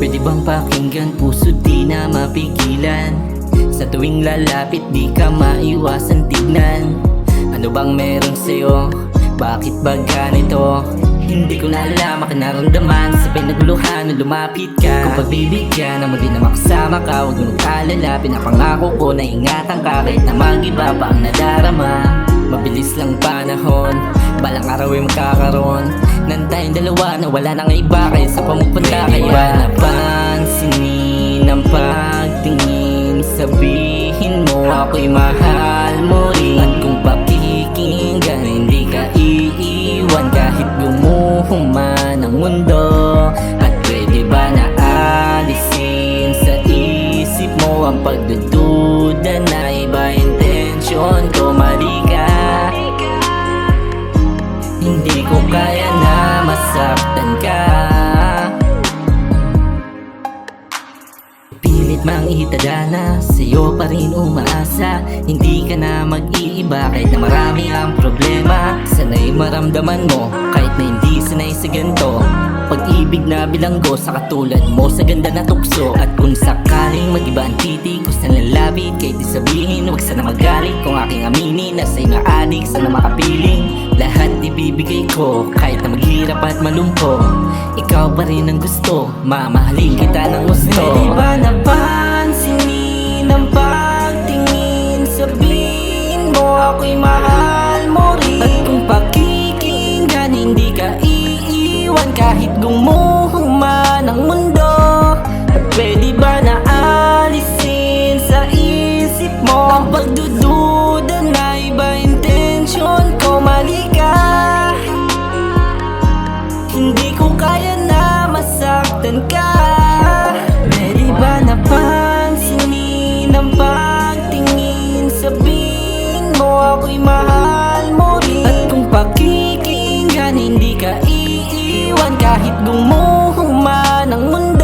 Pwede bang pakinggan, puso di na mapigilan. Sa tuwing lalapit di ka maiwasan tignan. Ano bang meron sa'yo? Bakit ba ganito? Hindi ko na alam ang naramdaman sa pinagluhan nung lumapit ka. Kung pagbibigyan mo din na makasama ka, huwag mo mag-alala, pinapangako ko na ingatan ka kahit na mag-iba pa ang nadarama. Mabilis lang panahon, balang araw ay magkakaroon ng tayong dalawa na wala nang iba kaya sa pamupunta. Kaya ba napansinin ang pagtingin? Sabihin mo ako'y mahal mo rin. At kung pakikinggan hindi ka iiwan kahit gumuho man ang mundo. At pwede ba na alisin sa isip mo ang pagdududa na iba intensyon ko? Mali ka, hindi ko kaya na masaktan ka. Pilit mang itadana, sa'yo pa rin umaasa. Hindi ka na mag-iiba kahit na marami ang problema. Sana'y maramdaman mo kahit na hindi sanay sa ganito. Pag-ibig na bilanggo sa katulad mo sa ganda na tukso. At kung sakaling mag-iba ang titig ko sa lalapit, kahit di sabihin huwag sana magalit. Kung aking aminin na sa'yo na adik, sana makapiling. Lahat ibibigay ko kahit na maghirap at malungko. Ikaw pa rin ang gusto, mamahalin kita ng gusto. Pwede ba napansinin ang pagtingin? Sabihin mo ako'y mahal mo rin. At kung pakikinggan hindi ka iiwan kahit gumuho man ang mundo. At pwede ba na alisin sa isip mo ang pagdududa na iba intensyon ko? Mali ka, hindi ko kaya na masaktan ka. Pwede ba napansinin ang pagtingin? Sabihin mo ako'y mahal mo rin. At kung pakikinggan hindi ka iiwan kahit gumuho man ang mundo.